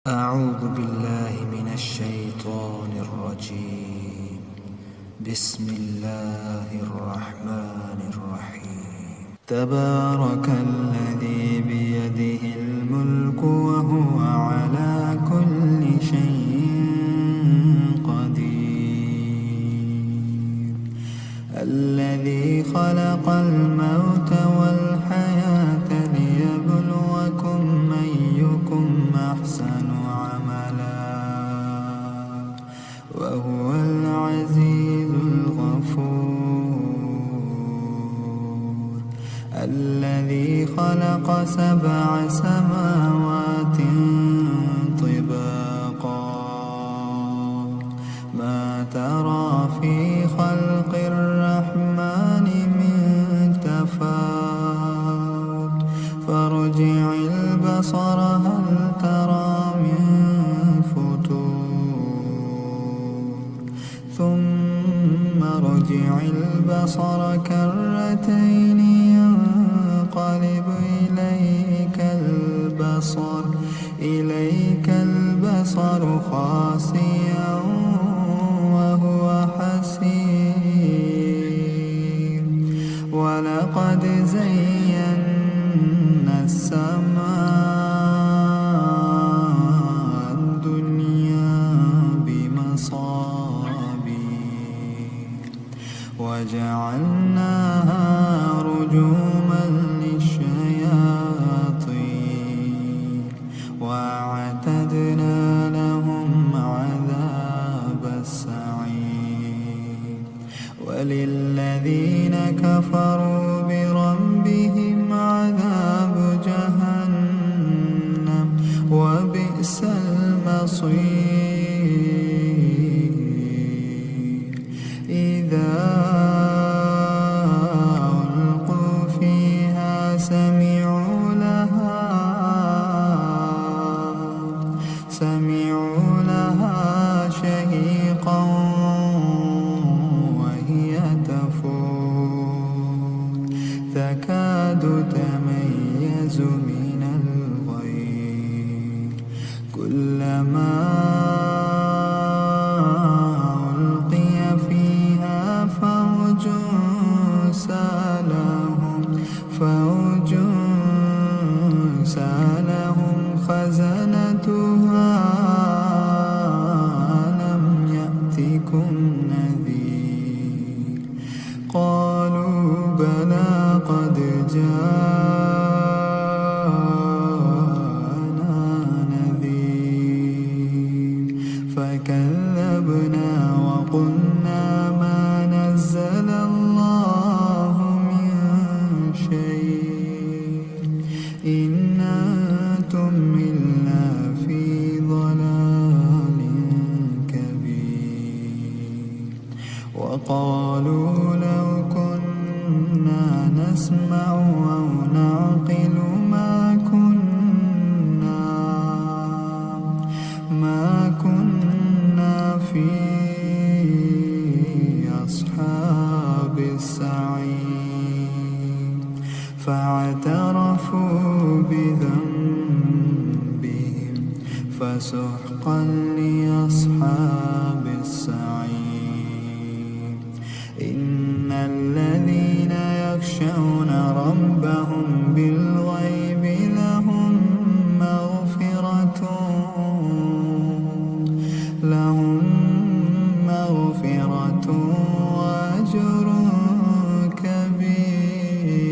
أعوذ بالله من الشيطان الرجيم. بسم الله الرحمن الرحيم. تبارك الذي بيده الملك وهو على كل شيء قدير. الذي خلق الموت والحياة ليبلوكم أيكم أحسن عملا وهو العزيز الغفور. الذي خلق 7 سماوات طباقا ما ترى في خلق الرحمن من تفاوت فارجع البصر هل ترى من فتور ثم ارجع البصر كرتين ينقلب إليك البصر خاسئا وهو حسير. ولقد زينا السماء الدنيا بمصابيح وجعلناها رجوما للشياطين وأعتدنا لهم عذاب السعير. وللذين كفروا بربهم عذاب جهنم وبئس المصير. إذا ألقوا فيها سمعوا لها شهيقا وهي تفور تكاد تميز من الغيظ. كلما ألقي فيها فوج سألهم خزنتها ألم يأتكم نذير. قالوا بلى قد جاءنا نذير فكذبنا وقلنا ما نزل الله من شيء إن أنتم إلا في ضلال كبير. وقالوا لو كنا نسمع أو نعقل ما كنا في أصحاب السعير. فاعترفوا بذنبهم فسحقا لأصحاب السعير. إن الذين يخشون ربهم بالغيب لهم مغفرة وأجر كبير.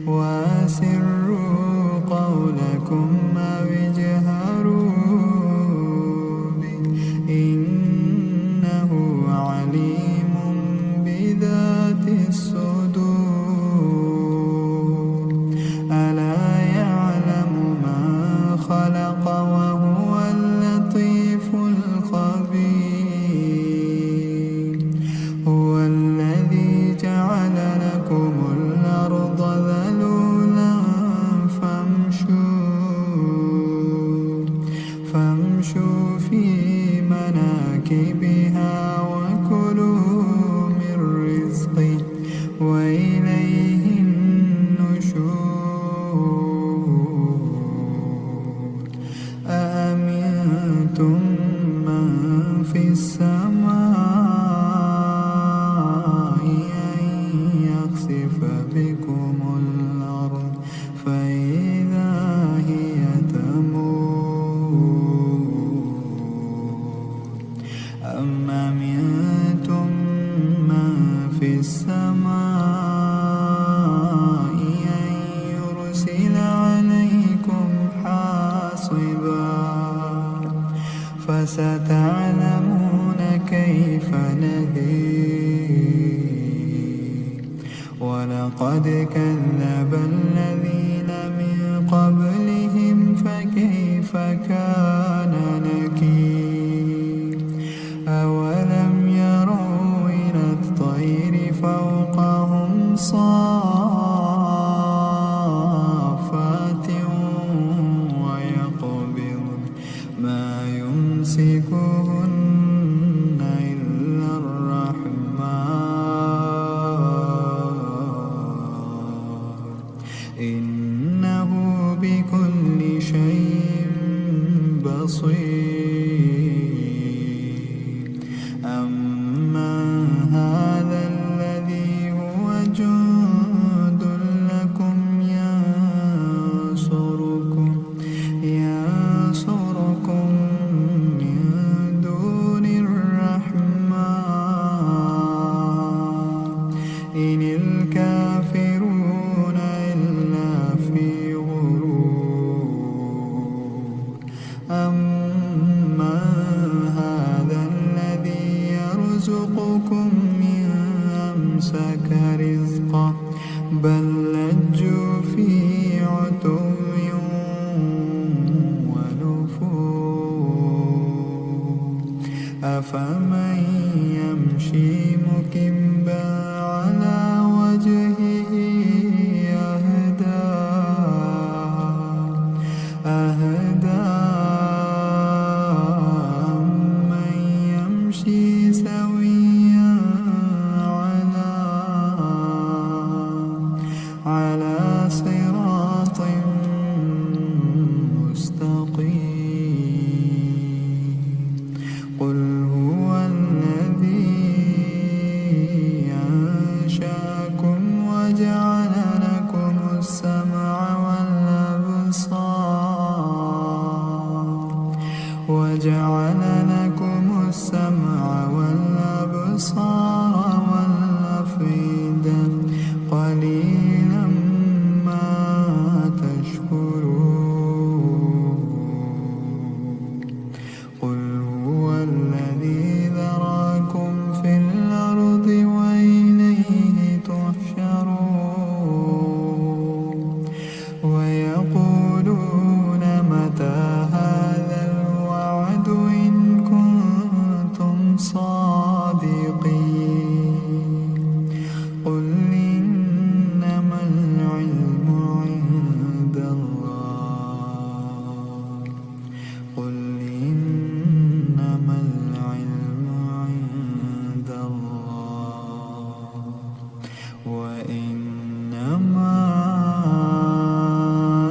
وأسروا قولكم أو اجهروا به إنه عليم بذات الصدور. ألا يعلم من خلق وهو اللطيف الخبير. هو الذي جعل لكم الأرض ذلولا فامشوا في مناكبها وكلوا من رزقه وإليه النشور. حاصبا فستعلمون كيف نذير ولقد كذب الذين من قبلهم فكيف كان نكير أولم يروا إلى الطير فوقهم صافات ويقبضن ما يمسكهن إلا الرحمن إنه بكل شيء بصير أمن هذا الذي هو جند لكم ينصركم من دون الرحمن إن الكافرون إلا في غرور أمن هذا الذي يرزقكم إن أمسك رزقه بل لجوا في عتو ونفور أفمن يمشي مكبا على وجهه أهدى أمن يمشي سويا على صراط مستقيم قل هو الذي أنشأكم وجعل لكم السمع والأبصار والأفئدة قليلا ما تشكرون قل هو الذي ذراكم في الأرض وإليه تحشرون ويقولون متى هذا الوعد إن كنتم صادقين قل إنما العلم عند الله قل إنما العلم عند الله وإنما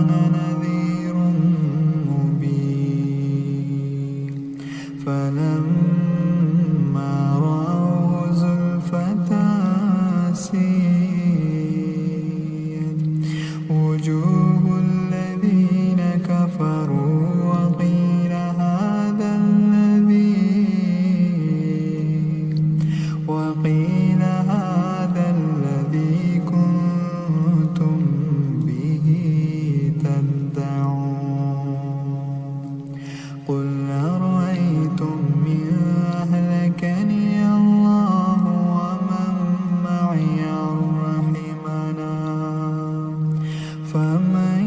أنا نذير مبين فلما رأوه زلفة سيئت وجوه الذين كفروا وقيل هذا الذي كنتم به تدعون قل أرأيتم إن أهلكني الله ومن معي أو رحمنا فمن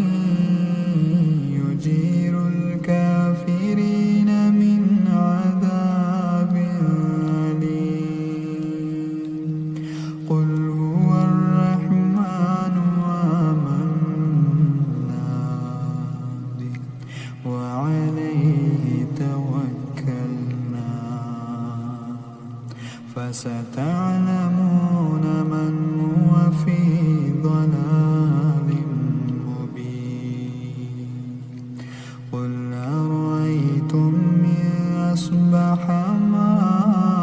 يجير الكافرين من عذاب أليم قل هو الرحمن آمنا به وعليه توكلنا فستعلمون من هو في ضلال مبين قل أرأيتم إن أصبح ماؤكم